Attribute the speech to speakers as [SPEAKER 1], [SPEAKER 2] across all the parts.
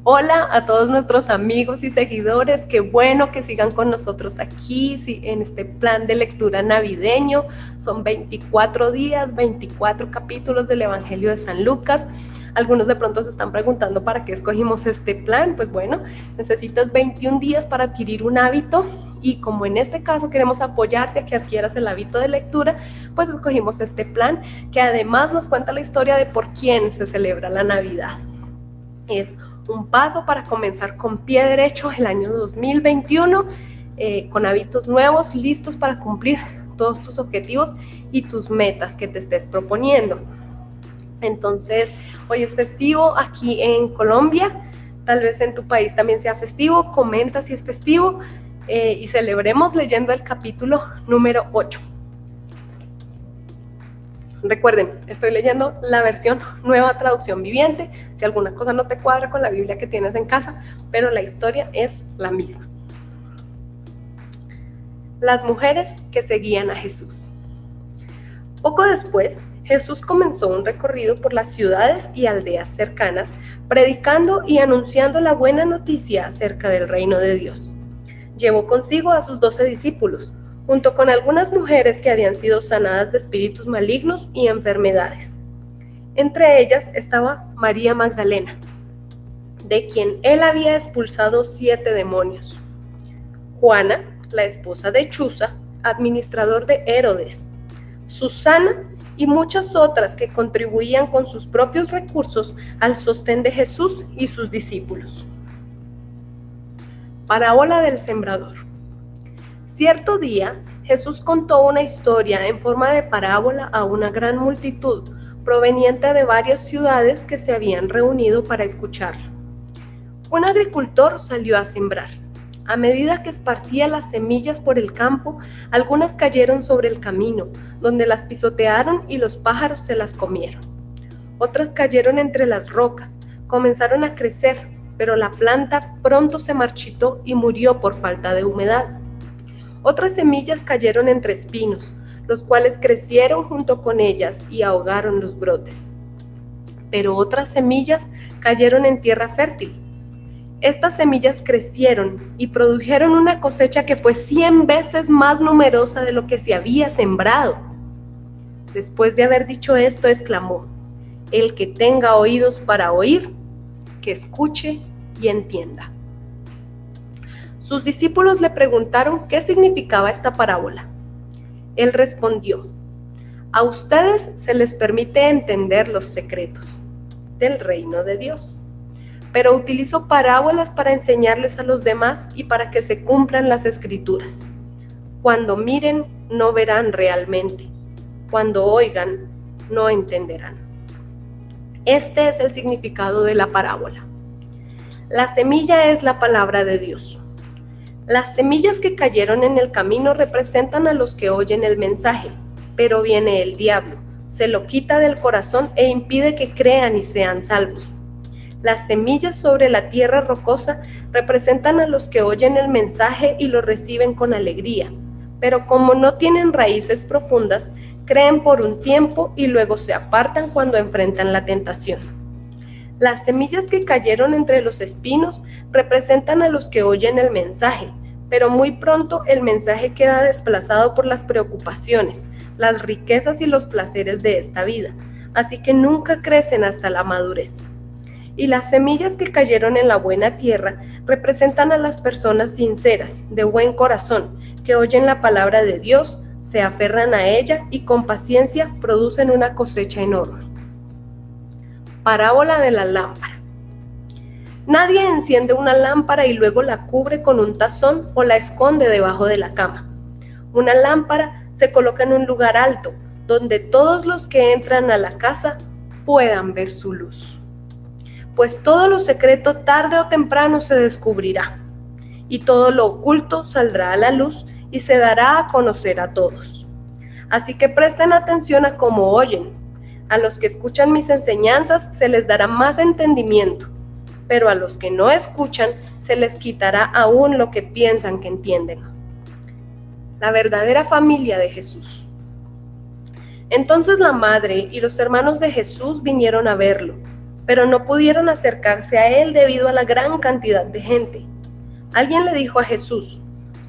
[SPEAKER 1] Hola a todos nuestros amigos y seguidores, qué bueno que sigan con nosotros aquí en este plan de lectura navideño. Son 24 días, 24 capítulos del Evangelio de San Lucas. Algunos de pronto se están preguntando para qué escogimos este plan. Pues bueno, necesitas 21 días para adquirir un hábito y como en este caso queremos apoyarte a que adquieras el hábito de lectura, pues escogimos este plan que además nos cuenta la historia de por quién se celebra la Navidad. Es un paso para comenzar con pie derecho el año 2021, con hábitos nuevos, listos para cumplir todos tus objetivos y tus metas que te estés proponiendo. Entonces, hoy es festivo aquí en Colombia, tal vez en tu país también sea festivo, comenta si es festivo y celebremos leyendo el capítulo número 8. Recuerden, estoy leyendo la versión Nueva Traducción Viviente, si alguna cosa no te cuadra con la Biblia que tienes en casa, pero la historia es la misma. Las mujeres que seguían a Jesús. Poco después, Jesús comenzó un recorrido por las ciudades y aldeas cercanas, predicando y anunciando la buena noticia acerca del reino de Dios. Llevó consigo a sus 12 discípulos, junto con algunas mujeres que habían sido sanadas de espíritus malignos y enfermedades. Entre ellas estaba María Magdalena, de quien él había expulsado 7 demonios. Juana, la esposa de Chuza, administrador de Herodes. Susana y muchas otras que contribuían con sus propios recursos al sostén de Jesús y sus discípulos. Parábola del sembrador. Cierto día, Jesús contó una historia en forma de parábola a una gran multitud proveniente de varias ciudades que se habían reunido para escucharla. Un agricultor salió a sembrar. A medida que esparcía las semillas por el campo, algunas cayeron sobre el camino, donde las pisotearon y los pájaros se las comieron. Otras cayeron entre las rocas, comenzaron a crecer, pero la planta pronto se marchitó y murió por falta de humedad. Otras semillas cayeron entre espinos, los cuales crecieron junto con ellas y ahogaron los brotes. Pero otras semillas cayeron en tierra fértil. Estas semillas crecieron y produjeron una cosecha que fue 100 veces más numerosa de lo que se había sembrado. Después de haber dicho esto, exclamó: "El que tenga oídos para oír, que escuche y entienda". Sus discípulos le preguntaron qué significaba esta parábola. Él respondió: "A ustedes se les permite entender los secretos del reino de Dios, pero utilizo parábolas para enseñarles a los demás y para que se cumplan las escrituras. Cuando miren, no verán realmente. Cuando oigan, no entenderán". Este es el significado de la parábola. La semilla es la palabra de Dios. Las semillas que cayeron en el camino representan a los que oyen el mensaje, pero viene el diablo, se lo quita del corazón e impide que crean y sean salvos. Las semillas sobre la tierra rocosa representan a los que oyen el mensaje y lo reciben con alegría, pero como no tienen raíces profundas, creen por un tiempo y luego se apartan cuando enfrentan la tentación. Las semillas que cayeron entre los espinos representan a los que oyen el mensaje, pero muy pronto el mensaje queda desplazado por las preocupaciones, las riquezas y los placeres de esta vida, así que nunca crecen hasta la madurez. Y las semillas que cayeron en la buena tierra representan a las personas sinceras, de buen corazón, que oyen la palabra de Dios, se aferran a ella y con paciencia producen una cosecha enorme. Parábola de la lámpara. Nadie enciende una lámpara y luego la cubre con un tazón o la esconde debajo de la cama. Una lámpara se coloca en un lugar alto, donde todos los que entran a la casa puedan ver su luz. Pues todo lo secreto tarde o temprano se descubrirá, y todo lo oculto saldrá a la luz y se dará a conocer a todos. Así que presten atención a cómo oyen. A los que escuchan mis enseñanzas se les dará más entendimiento, pero a los que no escuchan se les quitará aún lo que piensan que entienden. La verdadera familia de Jesús. Entonces la madre y los hermanos de Jesús vinieron a verlo. pero no pudieron acercarse a él debido a la gran cantidad de gente. Alguien le dijo a Jesús: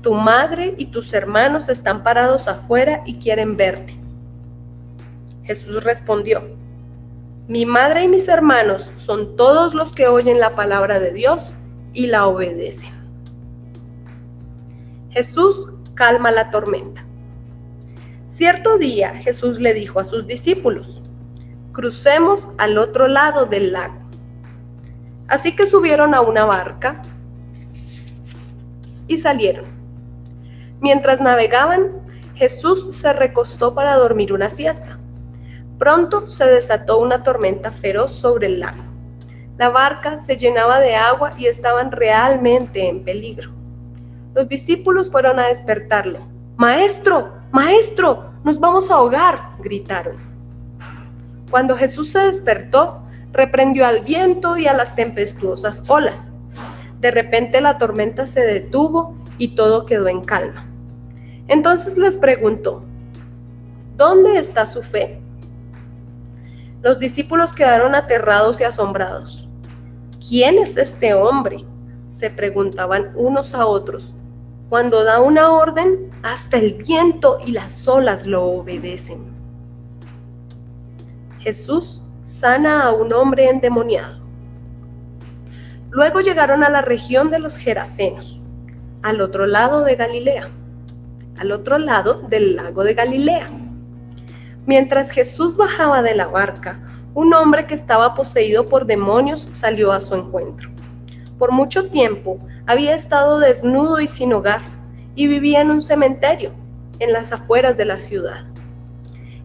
[SPEAKER 1] «Tu madre y tus hermanos están parados afuera y quieren verte». Jesús respondió: «Mi madre y mis hermanos son todos los que oyen la palabra de Dios y la obedecen». Jesús calma la tormenta. Cierto día Jesús le dijo a sus discípulos: «Crucemos al otro lado del lago». Así que subieron a una barca y salieron. Mientras navegaban, Jesús se recostó para dormir una siesta. Pronto se desató una tormenta feroz sobre el lago. La barca se llenaba de agua y estaban realmente en peligro. Los discípulos fueron a despertarlo. «¡Maestro! ¡Maestro! ¡Nos vamos a ahogar!», gritaron. Cuando Jesús se despertó, reprendió al viento y a las tempestuosas olas. De repente la tormenta se detuvo y todo quedó en calma. Entonces les preguntó: «¿Dónde está su fe?». Los discípulos quedaron aterrados y asombrados. «¿Quién es este hombre?», se preguntaban unos a otros. «Cuando da una orden, hasta el viento y las olas lo obedecen». Jesús sana a un hombre endemoniado. Luego llegaron a la región de los Gerasenos, al otro lado de Galilea, al otro lado del lago de Galilea. Mientras Jesús bajaba de la barca, un hombre que estaba poseído por demonios salió a su encuentro. Por mucho tiempo había estado desnudo y sin hogar, y vivía en un cementerio, en las afueras de la ciudad.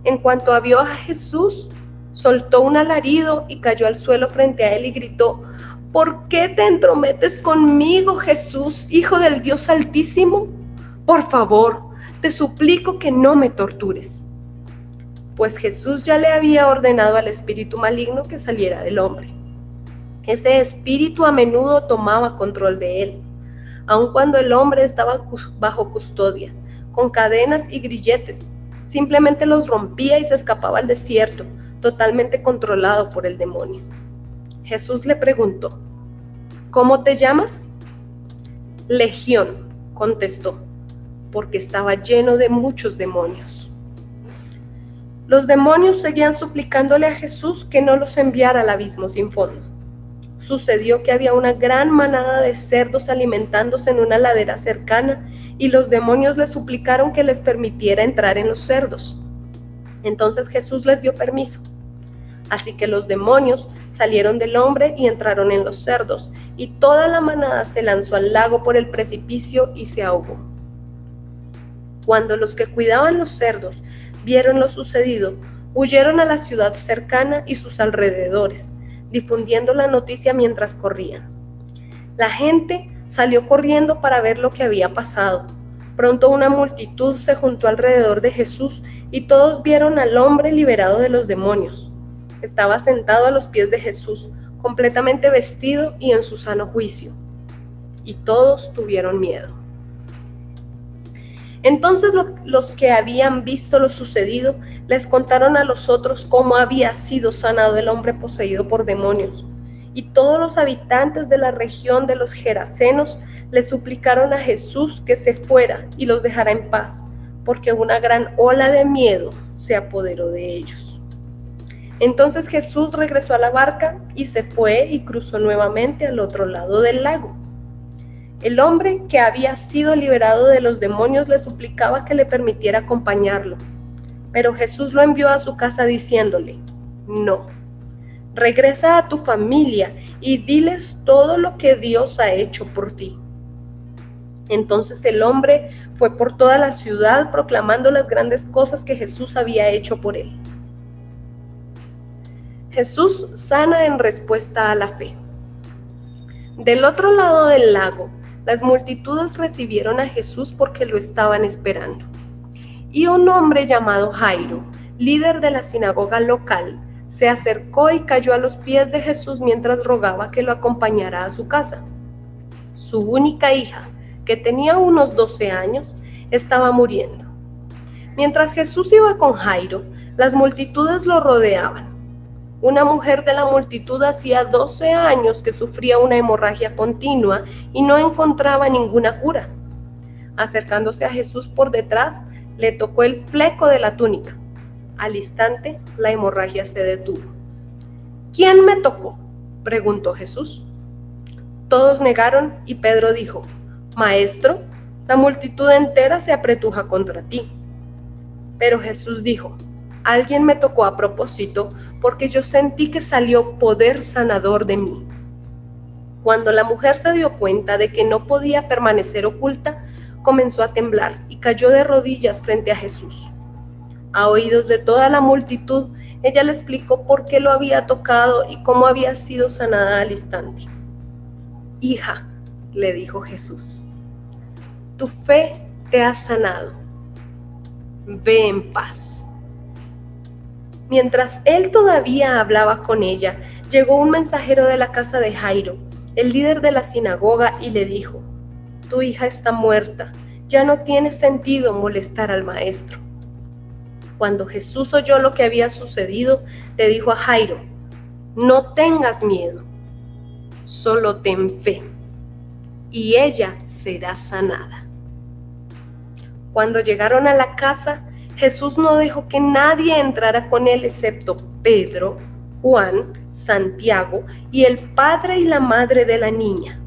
[SPEAKER 1] En cuanto vio a Jesús, soltó un alarido y cayó al suelo frente a él y gritó: «¿Por qué te entrometes conmigo, Jesús, Hijo del Dios Altísimo? Por favor, te suplico que no me tortures». Pues Jesús ya le había ordenado al espíritu maligno que saliera del hombre. Ese espíritu a menudo tomaba control de él, aun cuando el hombre estaba bajo custodia, con cadenas y grilletes. Simplemente los rompía y se escapaba al desierto, totalmente controlado por el demonio. Jesús le preguntó: «¿Cómo te llamas?». «Legión», contestó, porque estaba lleno de muchos demonios. Los demonios seguían suplicándole a Jesús que no los enviara al abismo sin fondo. Sucedió que había una gran manada de cerdos alimentándose en una ladera cercana y los demonios le suplicaron que les permitiera entrar en los cerdos. Entonces Jesús les dio permiso. Así que los demonios salieron del hombre y entraron en los cerdos, y toda la manada se lanzó al lago por el precipicio y se ahogó. Cuando los que cuidaban los cerdos vieron lo sucedido, huyeron a la ciudad cercana y sus alrededores, difundiendo la noticia mientras corrían. La gente salió corriendo para ver lo que había pasado. Pronto una multitud se juntó alrededor de Jesús y todos vieron al hombre liberado de los demonios. Estaba sentado a los pies de Jesús, completamente vestido y en su sano juicio. Y todos tuvieron miedo. Entonces los que habían visto lo sucedido les contaron a los otros cómo había sido sanado el hombre poseído por demonios. Y todos los habitantes de la región de los Gerasenos le suplicaron a Jesús que se fuera y los dejara en paz, porque una gran ola de miedo se apoderó de ellos. Entonces Jesús regresó a la barca y se fue y cruzó nuevamente al otro lado del lago. El hombre que había sido liberado de los demonios le suplicaba que le permitiera acompañarlo, pero Jesús lo envió a su casa diciéndole: «No, regresa a tu familia y diles todo lo que Dios ha hecho por ti». Entonces el hombre fue por toda la ciudad proclamando las grandes cosas que Jesús había hecho por él. Jesús sana en respuesta a la fe. Del otro lado del lago, las multitudes recibieron a Jesús porque lo estaban esperando. Y un hombre llamado Jairo, líder de la sinagoga local, se acercó y cayó a los pies de Jesús mientras rogaba que lo acompañara a su casa. Su única hija, que tenía unos 12 años, estaba muriendo. Mientras Jesús iba con Jairo, las multitudes lo rodeaban. Una mujer de la multitud hacía 12 años que sufría una hemorragia continua y no encontraba ninguna cura. Acercándose a Jesús por detrás, le tocó el fleco de la túnica. Al instante, la hemorragia se detuvo. ¿Quién me tocó?, preguntó Jesús. Todos negaron y Pedro dijo: Maestro, la multitud entera se apretuja contra ti. Pero Jesús dijo: Alguien me tocó a propósito, porque yo sentí que salió poder sanador de mí. Cuando la mujer se dio cuenta de que no podía permanecer oculta, comenzó a temblar y cayó de rodillas frente a Jesús. A oídos de toda la multitud, ella le explicó por qué lo había tocado y cómo había sido sanada al instante. Hija, le dijo Jesús, tu fe te ha sanado. Ve en paz. Mientras él todavía hablaba con ella, llegó un mensajero de la casa de Jairo, el líder de la sinagoga, y le dijo: Tu hija está muerta, ya no tiene sentido molestar al maestro. Cuando Jesús oyó lo que había sucedido, le dijo a Jairo: No tengas miedo, solo ten fe, y ella será sanada. Cuando llegaron a la casa, Jesús no dejó que nadie entrara con él excepto Pedro, Juan, Santiago y el padre y la madre de la niña.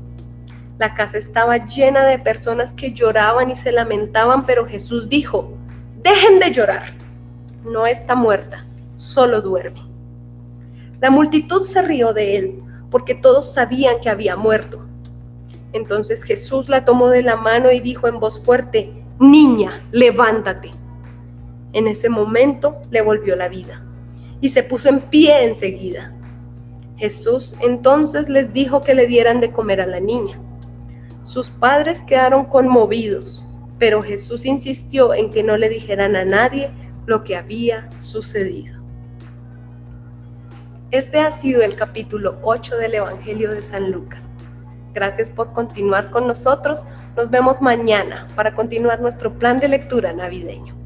[SPEAKER 1] La casa estaba llena de personas que lloraban y se lamentaban, pero Jesús dijo: Dejen de llorar, no está muerta, solo duerme. La multitud se rió de él, porque todos sabían que había muerto. Entonces Jesús la tomó de la mano y dijo en voz fuerte: Niña, levántate. En ese momento le volvió la vida y se puso en pie enseguida. Jesús entonces les dijo que le dieran de comer a la niña. Sus padres quedaron conmovidos, pero Jesús insistió en que no le dijeran a nadie lo que había sucedido. Este ha sido el capítulo 8 del Evangelio de San Lucas. Gracias por continuar con nosotros. Nos vemos mañana para continuar nuestro plan de lectura navideño.